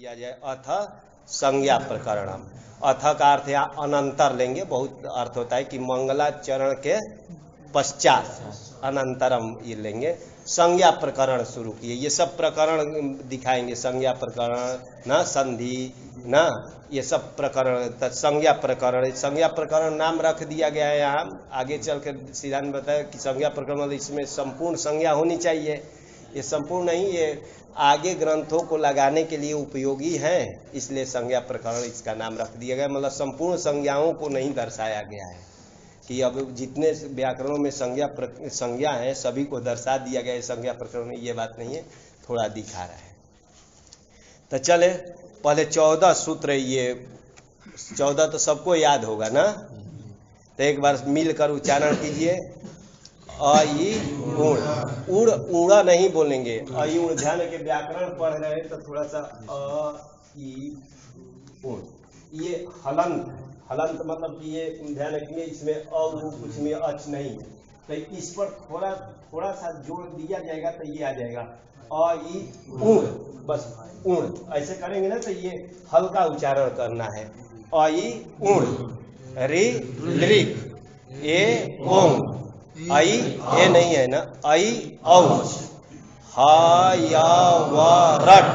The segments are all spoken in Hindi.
किया जाए। अथ संज्ञा प्रकरणम, अथ का अर्थ यहाँ अनंतर लेंगे, बहुत अर्थ होता है कि मंगलाचरण के पश्चात, अनंतरम ये लेंगे। संज्ञा प्रकरण शुरू किए, ये सब प्रकरण दिखाएंगे, संज्ञा प्रकरण ना, संधि ना, ये सब प्रकरण, संज्ञा प्रकरण, संज्ञा प्रकरण नाम रख दिया गया है यहाँ। आगे चल कर सीधा ने बताया कि संज्ञा प्रकरण मतलब इसमें संपूर्ण संज्ञा होनी चाहिए, ये संपूर्ण नहीं, ये आगे ग्रंथों को लगाने के लिए उपयोगी है, इसलिए संज्ञा प्रकरण इसका नाम रख दिया गया। मतलब संपूर्ण संज्ञाओं को नहीं दर्शाया गया है कि अब जितने व्याकरणों में संज्ञा है सभी को दर्शा दिया गया है संज्ञा प्रकरण में, ये बात नहीं है, थोड़ा दिखा रहा है। तो चले पहले 14 सूत्र, ये 14 तो सबको याद होगा ना, तो एक बार मिलकर उच्चारण कीजिए। अई उड़, उड़ उड़ा नहीं बोलेंगे, अई उड़, ध्यान के व्याकरण पढ़ रहे हैं तो थोड़ा सा अई उड़, ये हलंत, हलंत मतलब कि ये ध्यान रखिए इसमें कुछ में अच नहीं है, तो इस पर थोड़ा सा जोड़ दिया जाएगा तो ये आ जाएगा अई उड़, बस उड़ ऐसे करेंगे ना तो ये हल्का उच्चारण करना है। अई उड़, रि लिक, ए ओंग, आई ए नहीं है ना, आई औ, हा या व रट,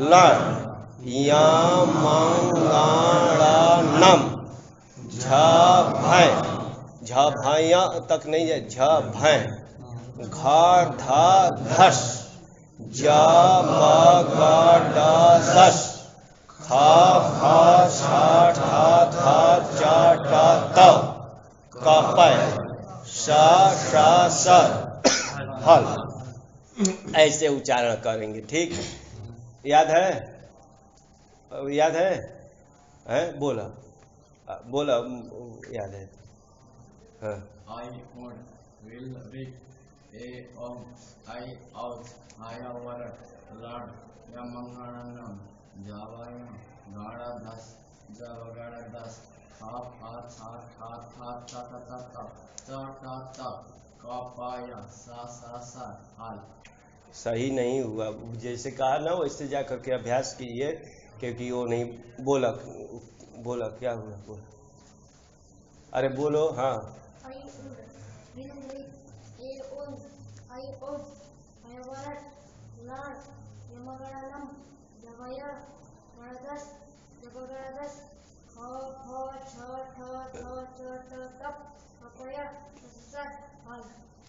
लण, या मंगाणम, झ भय, झ भया तक नहीं है, झ भय, घ ध धस, ज ब ग ड दस, ख फ छ ठ थ च ट त, कपय, श श स, हल, ऐसे उच्चारण करेंगे। ठीक, याद है, याद है, बोला बोला, याद है। हाँ, आई उड़, will Rick, A Om, I out, आया वरट, लड़, या मंगणम, जावाया, गाड़ा दस, जावगाड़ा दस, खा फा छा ठा था ता ता ता ता, ता ता ता, का पाया, सा सा, हाल। सही नहीं हुआ, जैसे कहा ना वैसे जा करके अभ्यास कीजिए, क्योंकि वो नहीं बोला, बोला क्या हुआ, बोला, अरे बोलो। हाँ,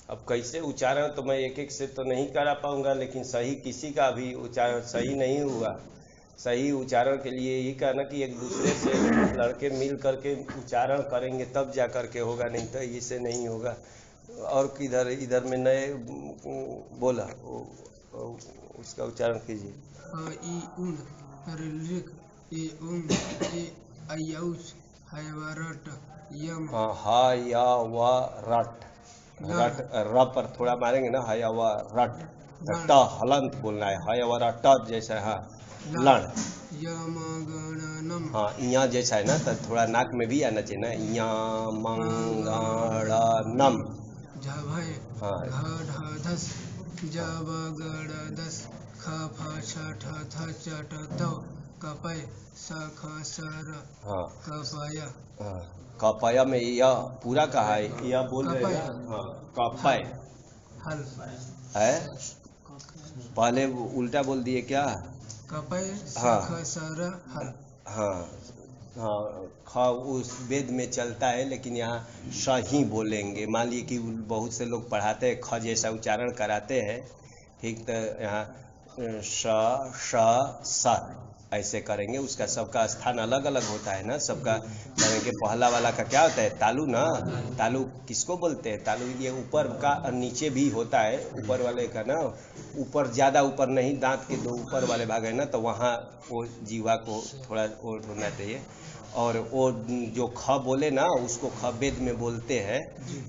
अब कैसे उच्चारण तो मैं एक एक से तो नहीं करा पाऊंगा, लेकिन सही किसी का भी उच्चारण सही नहीं हुआ। सही उच्चारण के लिए यही कहना कि एक दूसरे से लड़के मिल करके उच्चारण करेंगे तब जा करके होगा, नहीं तो इससे नहीं होगा। और किधर इधर में नए बोला उसका उच्चारण कीजिए। हाँ, हा या व रट, रट र पर थोड़ा मारेंगे ना, हा या व रट, ट हलंत बोलना है, हा या व रट जैसा। हाँ, लण, हाँ यहाँ जैसा है ना, तो थोड़ा नाक में भी आना चाहिए ना, यहाँ मंगणम। हाँ, कपय, स ख सर, कपय, हाँ, कपय में यह पूरा कहा है, यह बोल रहे हैं। हाँ, कपय हल है, पहले उल्टा बोल दिए क्या, कपय, हाँ, ख सर, हल। हाँ हाँ, ख उस वेद में चलता है, लेकिन यहाँ सही बोलेंगे। मान लीजिए कि बहुत से लोग पढ़ाते हैं ख जैसा उच्चारण कराते हैं, ठीक, तो यहाँ श श स ऐसे करेंगे। उसका सबका स्थान अलग अलग होता है ना, सबका करेंगे। पहला वाला का क्या होता है, तालु ना, तालु किसको बोलते हैं, तालु ये ऊपर का और नीचे भी होता है। ऊपर वाले का ना, ऊपर ज़्यादा ऊपर नहीं, दांत के दो ऊपर वाले भाग है ना, तो वहाँ वो जीवा को थोड़ा और होना चाहिए। और वो जो ख बोले ना, उसको ख वेद में बोलते हैं,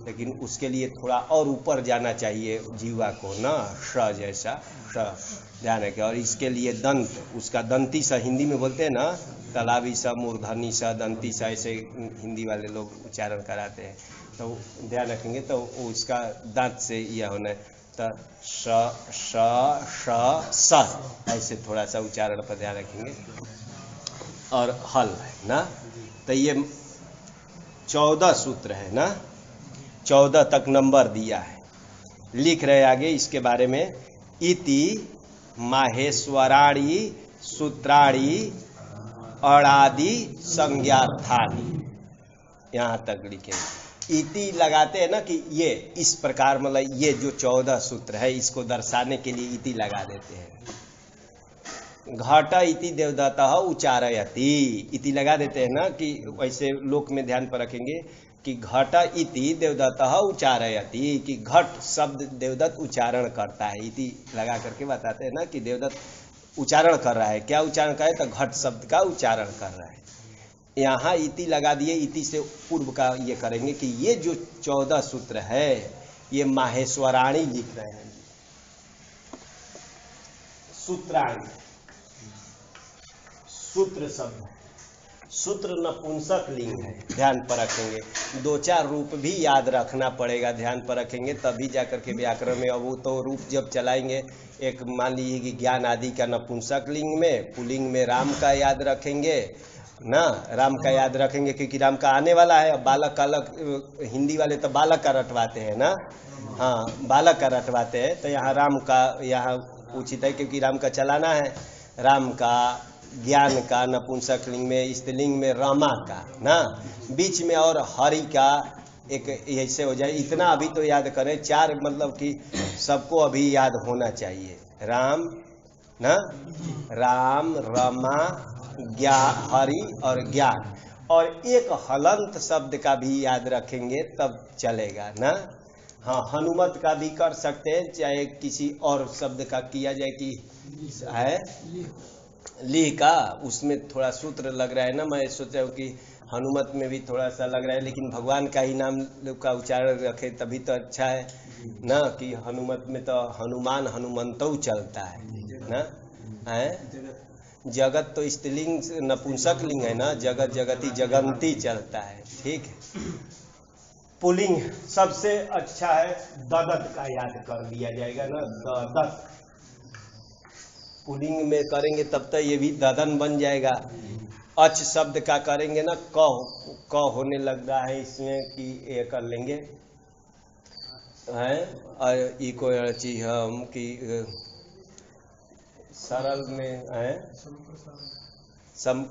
लेकिन उसके लिए थोड़ा और ऊपर जाना चाहिए जीवा को ना, श जैसा, श ध्यान है। और इसके लिए दंत, उसका दंती सा हिंदी में बोलते हैं ना, तालाबी सा, मूर्धनी सा, दंती सा, ऐसे हिंदी वाले लोग उच्चारण कराते हैं, तो ध्यान रखेंगे। तो उसका दांत से यह होना है। तो श श श स ऐसे थोड़ा सा उच्चारण पर ध्यान रखेंगे। और हल है ना, तो ये 14 सूत्र है ना, 14 तक नंबर दिया है। लिख रहे आगे इसके बारे में, इति माहेश्वराणी सूत्राणी अणादि संज्ञार्थानि, यहाँ तक लिखे। इति लगाते हैं ना कि ये इस प्रकार, मतलब ये जो 14 सूत्र है इसको दर्शाने के लिए इति लगा देते हैं। घट इति देवदत्तः उच्चारयति, इति लगा देते हैं ना, कि वैसे लोक में ध्यान पर रखेंगे कि घट इति देवदत्तः उच्चारयति, कि घट शब्द देवदत्त उच्चारण करता है। इति लगा करके बताते हैं ना कि देवदत्त उच्चारण कर रहा है। क्या उच्चारण करे, तो घट शब्द का उच्चारण कर रहा है। यहाँ इति लगा दिए, इति से पूर्व का ये करेंगे कि ये जो 14 सूत्र है ये माहेश्वराणी लिख रहे हैं। सूत्राणी, सूत्र शब्द है, सूत्र नपुंसक लिंग है, ध्यान पर रखेंगे। 2-4 रूप भी याद रखना पड़ेगा, ध्यान पर रखेंगे तभी जाकर के व्याकरण में। अब वो तो रूप जब चलाएंगे, एक मान लीजिए कि ज्ञान आदि का नपुंसक लिंग में, पुल्लिंग में राम का याद रखेंगे ना, राम का याद रखेंगे क्योंकि राम का आने वाला है। बालक का अलग, हिंदी वाले तो बालक का रटवाते हैं ना, हाँ बालक का रटवाते हैं, तो यहाँ राम का यहाँ उचित है क्योंकि राम का चलाना है। राम का, ज्ञान का नपुंसक लिंग में, स्त्रीलिंग में रमा का ना, बीच में और हरि का एक ऐसे हो जाए। इतना अभी तो याद करें, 4 मतलब कि सबको अभी याद होना चाहिए। राम ना, राम, रमा, हरि और ज्ञान, और एक हलंत शब्द का भी याद रखेंगे तब चलेगा ना। हाँ, हनुमत का भी कर सकते हैं, चाहे किसी और शब्द का किया जाए कि है ली का, उसमें थोड़ा सूत्र लग रहा है ना। मैं सोचा हूँ कि हनुमत में भी थोड़ा सा लग रहा है, लेकिन भगवान का ही नाम का उच्चारण रखे तभी तो अच्छा है ना, कि हनुमत में तो हनुमान हनुमंतो चलता है ना, है। जगत तो स्त्रीलिंग नपुंसक लिंग है ना, जगत जगती जगंती चलता है, ठीक है। पुल्लिंग सबसे अच्छा है, ददत का याद कर दिया जाएगा ना, ददत। पुल्लिंग में करेंगे तब तक ये भी ददन बन जाएगा। अच शब्द का करेंगे ना, क होने लग रहा है इसमें कि ये कर लेंगे है, और ई को चीज हम कि सरल में है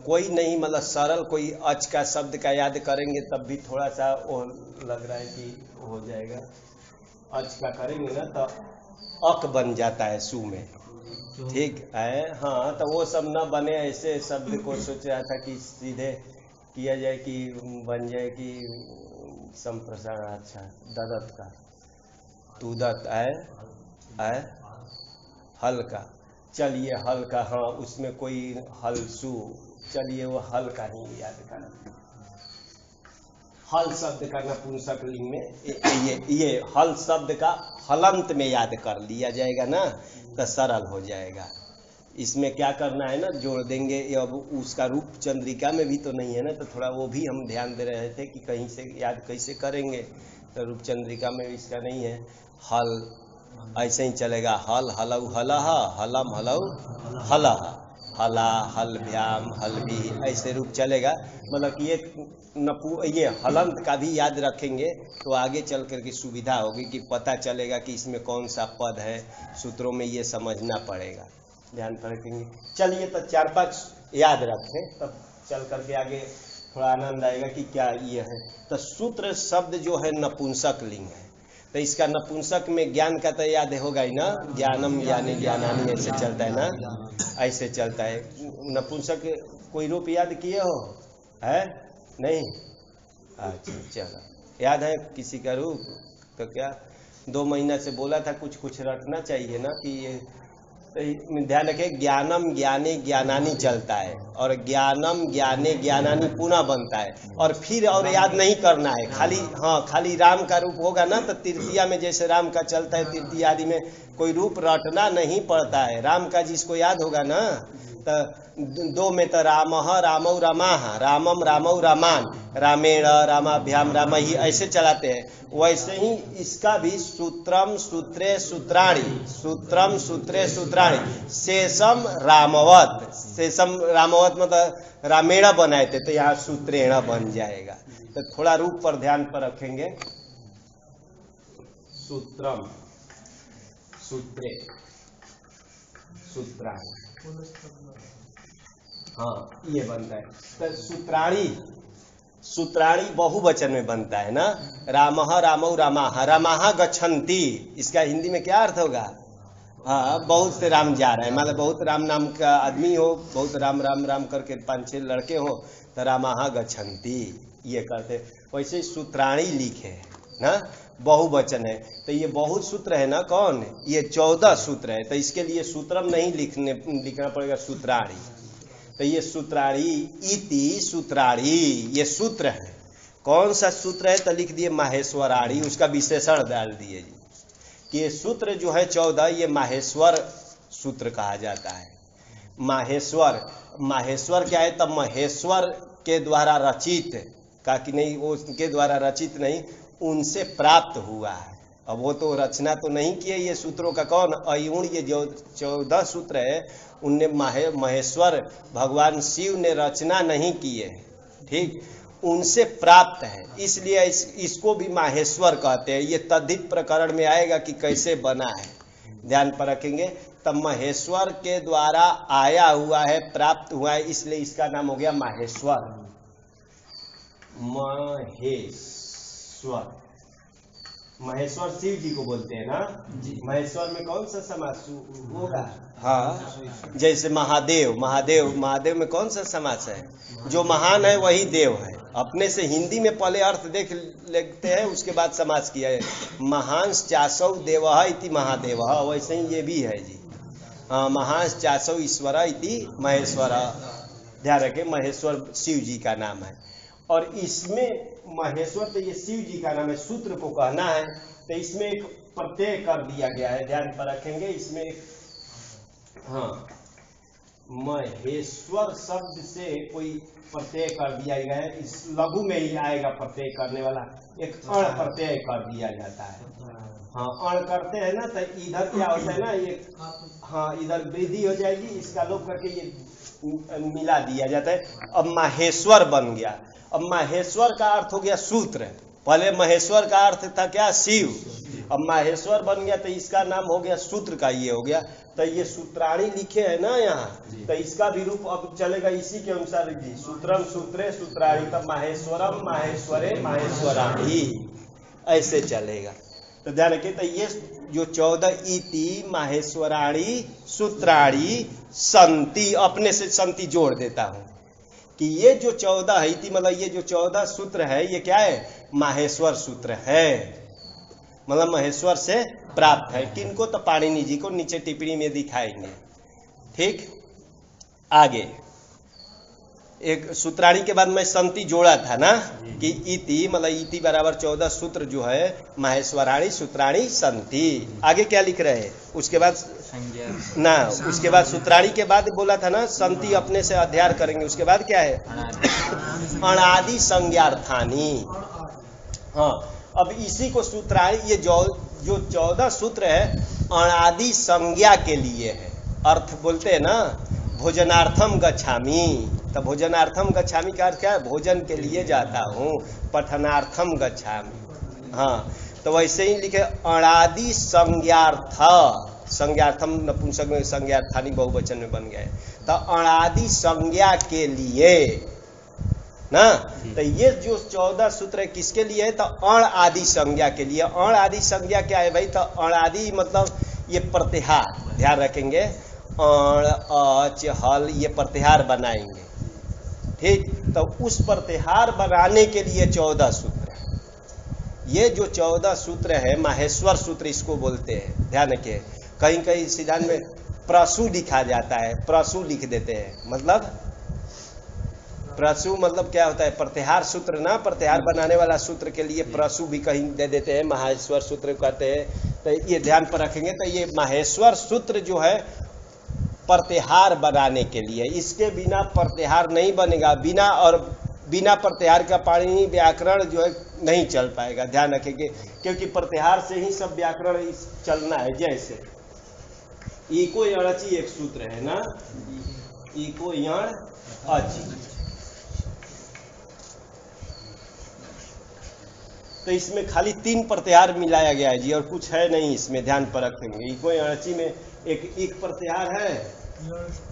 कोई नहीं, मतलब सरल कोई अच का शब्द का याद करेंगे तब भी थोड़ा सा वो लग रहा है कि हो जाएगा। अच का करेंगे ना तो अक बन जाता है सु में, ठीक है। हाँ, तो वो सब न बने, ऐसे शब्द को सोच रहा था कि सीधे किया जाए कि बन जाए कि संप्रसारण। अच्छा, ददत का तुदत है हल का, चलिए हल का, हाँ उसमें कोई हल सु, चलिए वो हल का ही याद करना। हल शब्द का नपुंसक लिंग में ये हल शब्द का हलंत में याद कर लिया जाएगा ना, तो सरल हो जाएगा। इसमें क्या करना है ना, जोड़ देंगे। अब उसका रूप चंद्रिका में भी तो नहीं है ना, तो थोड़ा वो भी हम ध्यान दे रहे थे कि कहीं से याद कैसे करेंगे, तो रूप चंद्रिका में इसका नहीं है। हल ऐसे ही चलेगा, हल हलऊ हलह, हलम हलऊ हलह, हला हलभ्याम हलभी, ऐसे रूप चलेगा। मतलब कि ये हलंत का भी याद रखेंगे तो आगे चल करके सुविधा होगी कि पता चलेगा कि इसमें कौन सा पद है। सूत्रों में ये समझना पड़ेगा, ध्यान पर रखेंगे। चलिए तो 4-5 याद रखें, तब चल करके आगे थोड़ा आनंद आएगा कि क्या ये है। तो सूत्र शब्द जो है नपुंसक लिंग है, तो इसका नपुंसक में ज्ञान का तो याद होगा ही ना, ज्ञानम ज्ञाने ज्ञानानि ऐसे चलता है ना, ऐसे चलता है। नपुंसक कोई रूप याद किए हो है नहीं? अच्छा चलो, याद है किसी का रूप? तो क्या 2 महीना से बोला था कुछ कुछ रटना चाहिए ना, कि ये ध्यान रखें। ज्ञानम ज्ञाने ज्ञानानि चलता है, और ज्ञानम ज्ञाने ज्ञानानि पुनः बनता है, और फिर और याद नहीं करना है खाली। हाँ, खाली राम का रूप होगा ना, तो तृतीया में जैसे राम का चलता है, तृतीया आदि में कोई रूप रटना नहीं पड़ता है। राम का जिसको याद होगा ना, तो दो में तो रामः रामौ रमाः, रामम रामौ रमान, रामेण रामाभ्याम रामहि ऐसे चलाते हैं। वैसे ही इसका भी सूत्रम सूत्रे सूत्राणि, सूत्रम सूत्रे सूत्राणि, शेषम रामवत, शेषम रामवत मतलब रामेण बनाए थे तो यहाँ सूत्रेण बन जाएगा। तो थोड़ा रूप पर ध्यान पर रखेंगे, सूत्रम सूत्रे सूत्राणि, हाँ ये बनता है। तो सूत्राणी, सूत्राणी बहुवचन में बनता है ना, रामः रामौ रमाः, रमाः गच्छन्ति, इसका हिंदी में क्या अर्थ होगा? हाँ बहुत से राम जा रहे हैं, मतलब बहुत राम नाम का आदमी हो, बहुत राम राम राम करके 5-6 लड़के हो तो रामाः गच्छन्ति ये करते। वैसे सूत्राणी लिखे ना, बहुवचन है तो ये बहुत सूत्र है ना, कौन ये 14 सूत्र है, तो इसके लिए सूत्रम नहीं लिखना पड़ेगा, सूत्राणी। तो ये सूत्राणी इति सूत्राणी ये सूत्र है। कौन सा सूत्र है? तो लिख दिए माहेश्वराणी, उसका विशेषण डाल दिए जी कि ये सूत्र जो है 14 ये माहेश्वर सूत्र कहा जाता है। माहेश्वर, माहेश्वर क्या है? तब महेश्वर के द्वारा रचित का कि नहीं, वो उनके द्वारा रचित नहीं, उनसे प्राप्त हुआ है। अब वो तो रचना तो नहीं किए ये सूत्रों का, कौन? अयुण ये जो 14 सूत्र है उनने महेश्वर भगवान शिव ने रचना नहीं किए, ठीक, उनसे प्राप्त है, इसलिए इसको भी माहेश्वर कहते हैं। ये तद्धित प्रकरण में आएगा कि कैसे बना है, ध्यान पर रखेंगे। तब महेश्वर के द्वारा आया हुआ है, प्राप्त हुआ है, इसलिए इसका नाम हो गया माहेश्वर। महेश्वर, महेश्वर शिव जी को बोलते हैं ना, महेश्वर में कौन सा समास होगा? हाँ जैसे महादेव, महादेव, महादेव में कौन सा समास है? जो महान है वही देव है। अपने से हिंदी में पहले अर्थ देख लेते हैं, उसके बाद समास किया है। महांस चासौ देवः इति महादेव, वैसे ही ये भी है जी। हाँ महांस चासौ ईश्वर इति महेश्वर, ध्यान रखें महेश्वर शिव जी का नाम है। और इसमें महेश्वर तो ये शिव जी का नाम है, सूत्र को कहना है तो इसमें एक प्रत्यय कर दिया गया है, ध्यान पर रखेंगे। इसमें एक, हाँ महेश्वर शब्द से कोई प्रत्यय कर दिया गया है, इस लघु में ही आएगा प्रत्यय करने वाला, एक अण प्रत्यय कर दिया जाता है। हाँ अण करते हैं ना तो इधर क्या होता है ना, ये हाँ इधर वृद्धि हो जाएगी, इसका लोप करके ये मिला दिया जाता है। अब माहेश्वर बन गया। अब माहेश्वर का अर्थ हो गया सूत्र, पहले महेश्वर का अर्थ था क्या? शिव। अब माहेश्वर बन गया तो इसका नाम हो गया सूत्र का, ये हो गया। तो ये सूत्राणी लिखे है ना यहाँ, तो इसका भी रूप अब चलेगा इसी के अनुसार जी, सूत्रम सूत्रे सूत्राणी, तब माहेश्वरम माहेश्वरे माहेश्वराणी ऐसे चलेगा। तो ध्यान रखिए, तो ये जो 14 इति माहेश्वराणी सूत्राणी संति, अपने से संति जोड़ देता हूं कि ये जो 14 है इति मतलब ये जो 14 सूत्र है ये क्या है? माहेश्वर सूत्र है, मतलब महेश्वर से प्राप्त है। किनको? तो पाणिनि जी को नीचे टिप्पणी में दिखाएंगे, ठीक। आगे एक सूत्राणी के बाद मैं संति जोड़ा था ना कि इति मतलब इति बराबर 14 सूत्र जो है माहेश्वराणी सूत्राणी संति। आगे क्या लिख रहे हैं? उसके बाद ना, उसके बाद सूत्राणी के बाद बोला था ना संति अपने से अध्याय करेंगे, उसके बाद क्या है? अनादि संज्ञार्थानी। हाँ अब इसी को सूत्राणी, ये जो 14 सूत्र है अनादि संज्ञा के लिए है। अर्थ बोलते हैं ना भोजनार्थम गच्छामि, तो भोजनार्थम गच्छामि का अर्थ क्या है? भोजन के लिए जाता हूँ। पठनार्थम गच्छामि, हाँ तो वैसे ही लिखे अनादि संज्ञार्थ, संज्ञार्थम नपुंसक में संज्ञार्थानी बहुवचन में बन गए, तो अनादि संज्ञा के लिए ना। तो ये जो 14 सूत्र है किसके लिए है? तो अण आदि संज्ञा के लिए। अण आदि संज्ञा क्या है भाई? तो अण आदि मतलब ये प्रत्याहार, ध्यान रखेंगे, अण अच हल ये प्रत्याहार बनाएंगे, ठीक। तो उस प्रत्याहार बनाने के लिए 14 सूत्र है। ये जो 14 सूत्र है माहेश्वर सूत्र इसको बोलते हैं, ध्यान रखिए। कहीं कहीं सिद्धांत में प्रसु लिखा जाता है, प्रसु लिख देते हैं, मतलब प्रसु मतलब क्या होता है? प्रत्याहार सूत्र ना, प्रत्याहार बनाने वाला सूत्र के लिए प्रसु भी कहीं दे देते हैं, माहेश्वर सूत्र कहते हैं। तो ये ध्यान पर रखेंगे। तो ये माहेश्वर सूत्र जो है प्रत्याहार बनाने के लिए। इसके बिना प्रत्याहार नहीं बनेगा, बिना प्रत्याहार का पाणिनि व्याकरण जो है नहीं चल पाएगा, ध्यान रखेंगे, क्योंकि प्रत्याहार से ही सब व्याकरण चलना है। जैसे इको यणची एक सूत्र है ना, इको यण अची, तो इसमें खाली 3 प्रत्याहार मिलाया गया है जी, और कुछ है नहीं इसमें, ध्यान पर रखेंगे। इको यणची में एक इक प्रत्याहार है,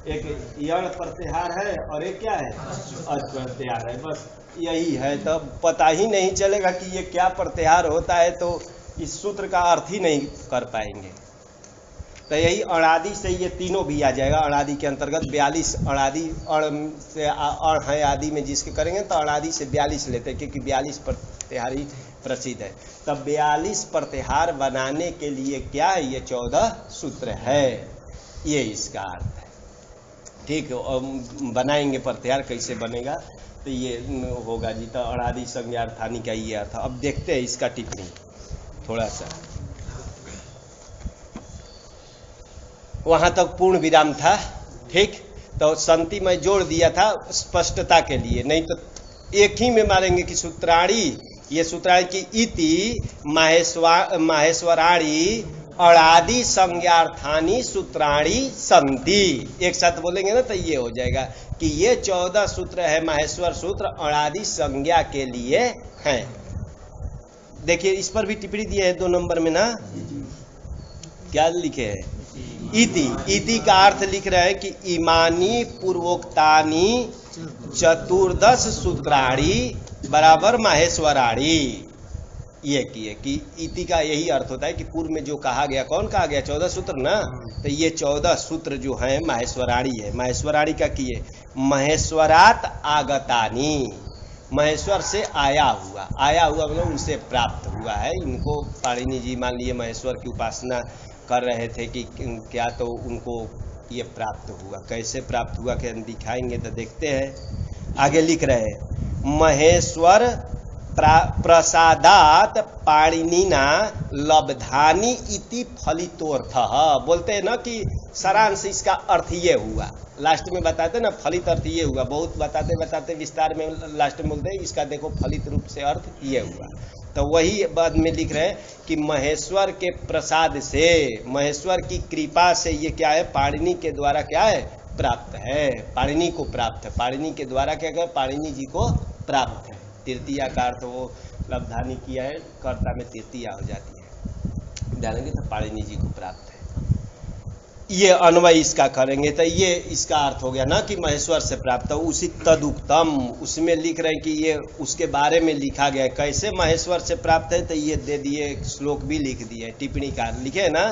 एक यण प्रत्याहार है, और एक क्या है, अच प्रत्याहार है, बस यही है। तो पता ही नहीं चलेगा कि ये क्या प्रत्याहार होता है, तो इस सूत्र का अर्थ ही नहीं कर पाएंगे। तो यही अणादि से ये तीनों भी आ जाएगा। अणादि के अंतर्गत 42 अणादि, अण से अण है आदि में जिसके करेंगे तो अणादि से 42 लेते हैं, क्योंकि 42 प्रत्याहार ही प्रसिद्ध है। तब 42 प्रत्याहार बनाने के लिए क्या है, ये 14 सूत्र है, ये इसका अर्थ है। ठीक है, बनाएंगे प्रत्याहार, कैसे बनेगा तो ये होगा जी। तो अणादि संज्ञार्थानी का ये अर्थ। अब देखते हैं इसका टिप्पणी थोड़ा सा। वहां तक पूर्ण विराम था, ठीक, तो संति में जोड़ दिया था स्पष्टता के लिए, नहीं तो एक ही में मारेंगे कि सूत्राणी, ये सूत्राणी की इति माहेश्वराणी अणादि संज्ञार्थानी सूत्राणी संति, एक साथ बोलेंगे ना तो ये हो जाएगा कि ये 14 सूत्र है, माहेश्वर सूत्र अणादि संज्ञा के लिए हैं। देखिए इस पर भी टिप्पणी दिए है 2 नंबर में ना, क्या लिखे है, इति का अर्थ लिख रहे हैं कि इमानी पूर्वोक्तानी चतुर्दश सूत्राणी बराबर माहेश्वराणी। ये किए कि इति का यही अर्थ होता है कि पूर्व में जो कहा गया, कौन कहा गया, 14 सूत्र ना, तो ये 14 सूत्र जो हैं माहेश्वराणी है। माहेश्वराणी का किए महेश्वरात आगतानी, महेश्वर से आया हुआ, मतलब उनसे प्राप्त हुआ है। इनको पाणिनि जी मान लिए महेश्वर की उपासना कर रहे थे कि क्या, तो उनको ये प्राप्त हुआ। कैसे प्राप्त हुआ क्या दिखाएंगे तो देखते हैं। आगे लिख रहे हैं महेश्वर प्रसादात पाणिनिना लब्धानी इति फलितोर्थः, बोलते हैं ना कि सारांश इसका अर्थ ये हुआ। लास्ट में बताते ना फलित अर्थ ये हुआ, बहुत बताते विस्तार में लास्ट में बोलते हैं इसका देखो फलित रूप से अर्थ ये हुआ। तो वही बाद में लिख रहे हैं कि महेश्वर के प्रसाद से, महेश्वर की कृपा से ये क्या है, पाणिनि के द्वारा क्या है, प्राप्त है, पाणिनि को प्राप्त है। पाणिनि के द्वारा क्या है, पाणिनि जी को प्राप्त है। तृतीया का अर्थ वो लब्धानी किया है, कर्ता में तृतीया हो जाती है, जानेंगे तो पाणिनि जी को प्राप्त है। ये अन्वय इसका करेंगे तो ये इसका अर्थ हो गया ना कि महेश्वर से प्राप्त हो। उसी तदुक्तम, उसमें लिख रहे हैं कि ये उसके बारे में लिखा गया है, कैसे महेश्वर से प्राप्त है, तो ये दे दिए, श्लोक भी लिख दिए, टिप्पणी का लिखे ना,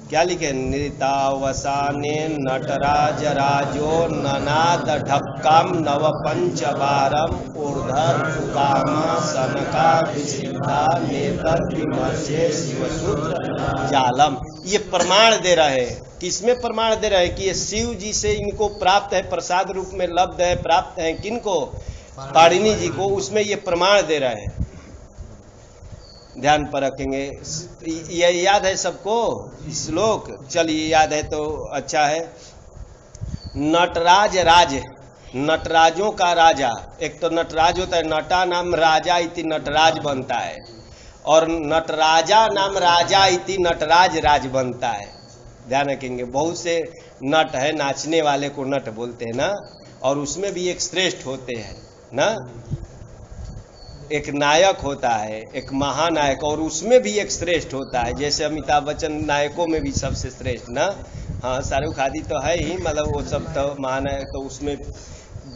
क्या लिखे, नृतावसाने नटराज राजो ननाद ढक्कम नव पंचवारम ऊर्धर फुकामा सनका विसिद्धा नेतर विमर्शे शिवसूत्र जालम। ये प्रमाण दे रहे हैं, किसमें प्रमाण दे रहे हैं कि ये शिव जी से इनको प्राप्त है, प्रसाद रूप में लब्ध है, प्राप्त है किनको, पाणिनि जी को, उसमें ये प्रमाण दे रहे हैं। ध्यान पर रखेंगे। ये याद है सबको श्लोक, चलिए याद है तो अच्छा है। नटराज राज, नटराजों का राजा, एक तो नटराज होता है, नटा नाम राजा इति नटराज बनता है, और नटराजा नाम राजा इति नटराज राज बनता है। ध्यान रखेंगे, बहुत से नट है, नाचने वाले को नट बोलते हैं ना, और उसमें भी एक श्रेष्ठ होते हैं ना, एक नायक होता है, एक महानायक, और उसमें भी एक श्रेष्ठ होता है। जैसे अमिताभ बच्चन नायकों में भी सबसे श्रेष्ठ ना, हाँ शाहरुख आदि तो है ही, मतलब वो सब तो महानायक, तो उसमें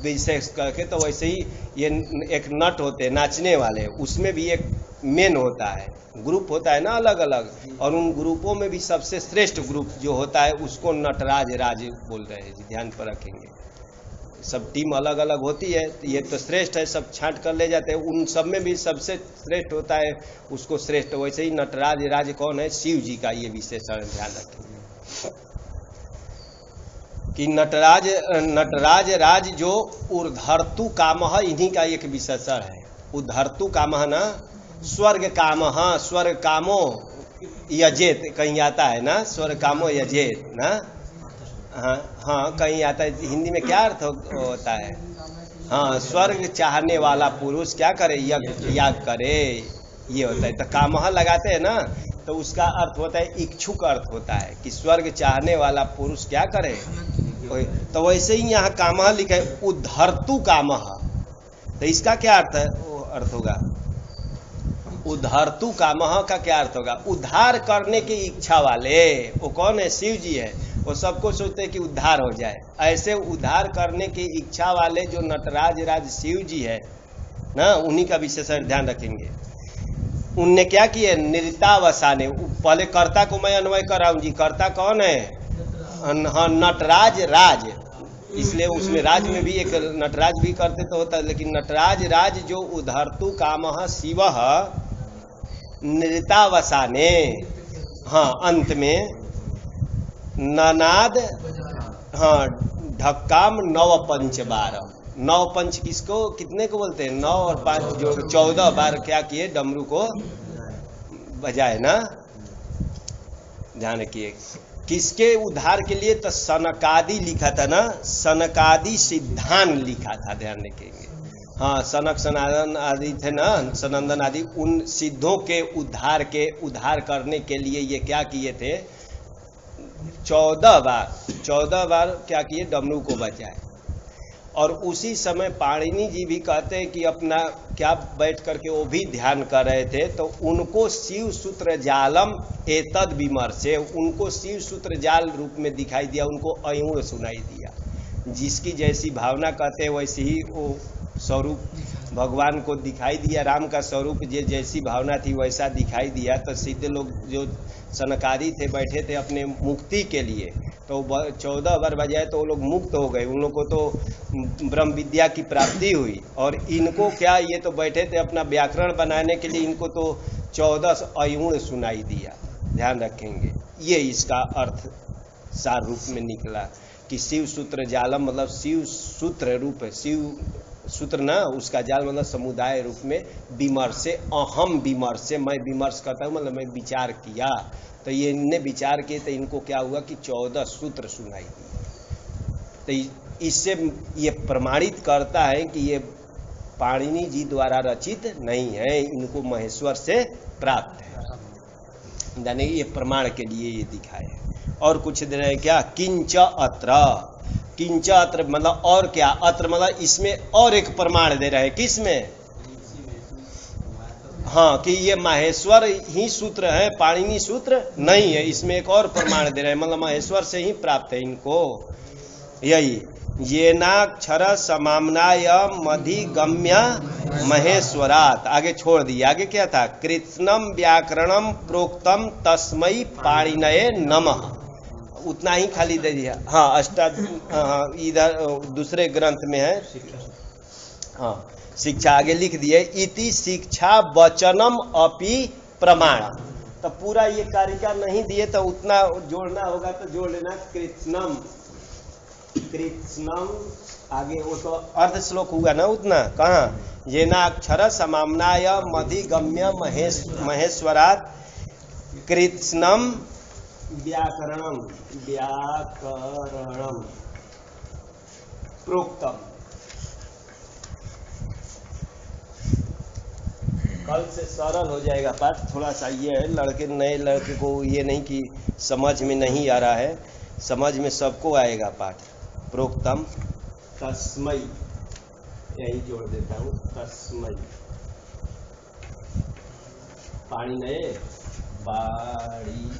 विशेष करके तो वैसे ही ये एक नट होते हैं नाचने वाले, उसमें भी एक मेन होता है, ग्रुप होता है ना अलग अलग, और उन ग्रुपों में भी सबसे श्रेष्ठ ग्रुप जो होता है उसको नटराज राज बोल रहे हैं जी, ध्यान पर रखेंगे। सब टीम अलग अलग होती है, ये तो श्रेष्ठ है, सब छांट कर ले जाते हैं, उन सब में भी सबसे श्रेष्ठ होता है उसको श्रेष्ठ। वैसे ही नटराज राज कौन है, शिव जी का ये विशेषण ध्यान रखेंगे कि नटराज राज जो ऊर्धर्तु कामः, इन्हीं का एक विशेषण है। ऊर्धर्तु कामः ना, स्वर्ग कामः, स्वर्ग कामो यजेत कहीं आता है ना, स्वर्ग कामो यजेत ना, हाँ हाँ, कहीं आता है हिंदी में क्या अर्थ होता है? हाँ, स्वर्ग चाहने वाला पुरुष क्या करे? याग करे, ये होता है। तो कामह लगाते हैं ना, तो उसका अर्थ होता है इच्छुक, अर्थ होता है कि स्वर्ग चाहने वाला पुरुष क्या करे। तो वैसे ही यहाँ कामह लिखा है उद्धर्तु कामह, तो इसका क्या अर्थ है? वो अर्थ होगा उद्धर्तु कामह का क्या अर्थ होगा? उद्धार करने की इच्छा वाले। वो कौन है? शिव जी है। वो सबको सोचते हैं कि उद्धार हो जाए। ऐसे उद्धार करने की इच्छा वाले जो नटराज राज शिव जी है ना, उन्हीं का विशेषण ध्यान रखेंगे। उनने क्या किए? निरतावसाने, पहले कर्ता को मैं अन्वय कर रहा हूं जी। कर्ता कौन है? हाँ, नटराज राज, इसलिए उसमें राज में भी एक नटराज भी करते तो होता है, लेकिन नटराज राज जो उद्धर्तु कामः शिवः निरतावसाने, हाँ अंत में ननाद, हाँ ढक्काम नव पंच बार। नौ पंच किसको, कितने को बोलते हैं? 9 और 5 जो 14 बार क्या किए? डमरू को बजाए ना। ध्यान रखिए किसके उद्धार के लिए? तो सनकादि लिखा था ना, सनकादि सिद्धांत लिखा था, ध्यान रखेंगे। हाँ, सनक सनातन आदि थे ना, सनंदन आदि, उन सिद्धों के उद्धार करने के लिए ये क्या किए थे? 14 बार क्या किए? डमरू को बजाए। और उसी समय पाणिनि जी भी कहते हैं कि अपना क्या बैठ करके वो भी ध्यान कर रहे थे, तो उनको शिव सूत्र जालम एतद विमर्शे, उनको शिव सूत्र जाल रूप में दिखाई दिया, उनको अयूण सुनाई दिया। जिसकी जैसी भावना कहते हैं वैसी ही वो स्वरूप भगवान को दिखाई दिया। राम का स्वरूप जैसी भावना थी वैसा दिखाई दिया। तो सिद्ध लोग जो सनकादि थे बैठे थे अपने मुक्ति के लिए, तो 14 बार बजाए तो वो लोग मुक्त हो गए। उन लोग को तो ब्रह्म विद्या की प्राप्ति हुई। और इनको क्या, ये तो बैठे थे अपना व्याकरण बनाने के लिए, इनको तो 14 अयूण सुनाई दिया। ध्यान रखेंगे, ये इसका अर्थ सार रूप में निकला कि शिव सूत्र जालम मतलब शिव सूत्र रूप है। शिव सूत्र ना, उसका जाल मतलब समुदाय रूप में विमर्श से, अहम विमर्श से, मैं विमर्श करता हूँ मतलब मैं विचार किया। तो ये इनने विचार किए तो इनको क्या हुआ कि 14 सूत्र सुनाई दिए। तो इससे ये प्रमाणित करता है कि ये पाणिनि जी द्वारा रचित नहीं है, इनको महेश्वर से प्राप्त है। यानी ये प्रमाण के लिए ये दिखाए। और कुछ दे रहे क्या? किंच अत्र, किंच अत्र मतलब और क्या? अत्र मतलब इसमें और एक प्रमाण दे रहे हैं। किसमें? हाँ, कि ये माहेश्वर ही सूत्र है, पाणिनि सूत्र नहीं है। इसमें एक और प्रमाण दे रहे हैं, मतलब माहेश्वर से ही प्राप्त है इनको। यही येनाक्षर समाम्नाय मधिगम्य महेश्वरात, आगे छोड़ दिया। आगे क्या था? कृत्स्नम व्याकरणम प्रोक्तम तस्मै पाणिनये नमः, उतना ही खाली दे दिया। हाँ, इधर दूसरे ग्रंथ में है। हाँ, शिक्षा आगे लिख दिए, इति शिक्षा वचनम अपि प्रमाण। तो पूरा ये कारिका नहीं दिए तो उतना जोड़ना होगा तो जोड़ लेना। कृत्स्नम, कृत्स्नम आगे वो तो अर्ध श्लोक हुआ ना उतना। कहाँ? येनाक्षर समाम्नाय मधिगम्य महेश्वरात कृत्स्नम व्याकरणम प्रोक्तम। कल से सरल हो जाएगा पाठ। थोड़ा सा ये है, लड़के नए लड़के को ये नहीं कि समझ में नहीं आ रहा है, समझ में सबको आएगा पाठ। प्रोक्तम तस्मै, यही जोड़ देता हूँ, तस्मै पाणिनये, पाणिनये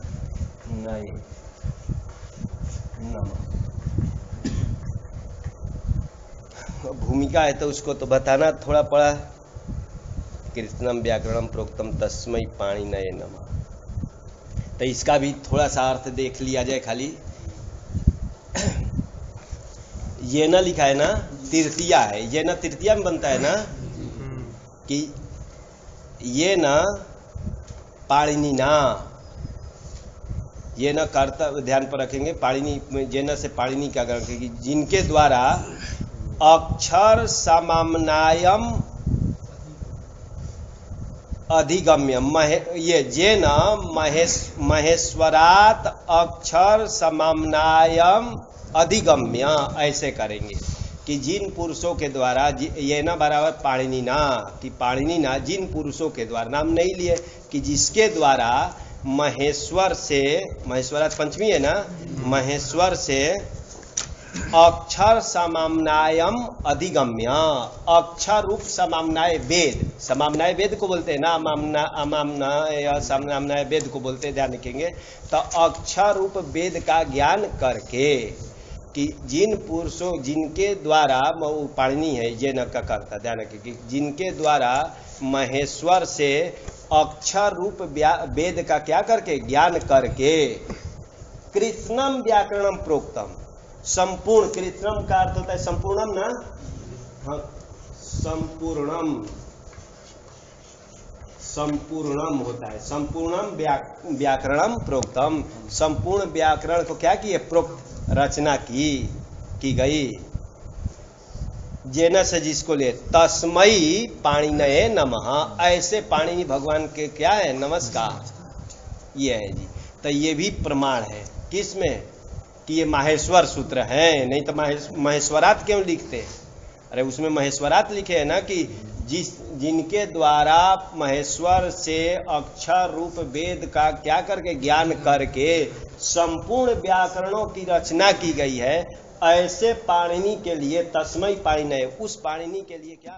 नमः। भूमिका है तो उसको तो बताना थोड़ा पड़ा। कृत्स्नम व्याकरणम प्रोक्तम तस्मै पाणिनये नमः। तो इसका भी थोड़ा सा अर्थ देख लिया जाए खाली। ये ना लिखा है ना, तृतीया है। ये ना तृतीया में बनता है ना, कि ये ना पाणिनि ना, ये ना कर्ता ध्यान पर रखेंगे। पाणिनि में ये ना से पाणिनि क्या रखेंगे? जिनके द्वारा अक्षर समाम्नायम अधिगम्य ये जेन महेश्वरात अक्षर समाम्नायम अधिगम्य, ऐसे करेंगे कि जिन पुरुषों के द्वारा, ये ना बराबर पाणिनि ना, कि पाणिनि ना जिन पुरुषों के द्वारा, नाम नहीं लिए, कि जिसके द्वारा महेश्वर से, महेश्वरात पंचमी है ना, महेश्वर से अक्षर समाम्नायम अधिगम्य, अक्षर रूप समाम्नाय वेद, समाम्नाय वेद को बोलते हैं ना, अमाम्नाय समाम्नाय वेद को बोलते हैं, ध्यान रखेंगे। तो अक्षर रूप वेद का ज्ञान करके, कि जिन पुरुषों, जिनके द्वारा, पाणिनि है ये न का करता, ध्यान रखेंगे, जिनके द्वारा महेश्वर से अक्षर रूप वेद का क्या करके, ज्ञान करके, कृष्णम व्याकरणम प्रोक्तम, संपूर्ण, कृष्णम का अर्थ होता है संपूर्णम ना, हाँ, संपूर्णम, संपूर्णम होता है, संपूर्णम व्याकरणम प्रोक्तम, संपूर्ण व्याकरण को क्या किए, प्रोक्त, रचना की गई। जेना से जिसको ले, तस्मयी पाणिनये नमः, ऐसे पाणिनि भगवान के क्या है, नमस्कार, ये है जी। तो ये भी प्रमाण है किसमें, कि ये माहेश्वर सूत्र है, नहीं तो महेश्वरात क्यों लिखते हैं? अरे उसमें महेश्वरात लिखे है ना, कि जिनके द्वारा महेश्वर से अक्षर रूप वेद का क्या करके, ज्ञान करके संपूर्ण व्याकरणों की रचना की गई है, ऐसे पाणिनि के लिए, तस्मै पाणिनये, उस पाणिनि के लिए क्या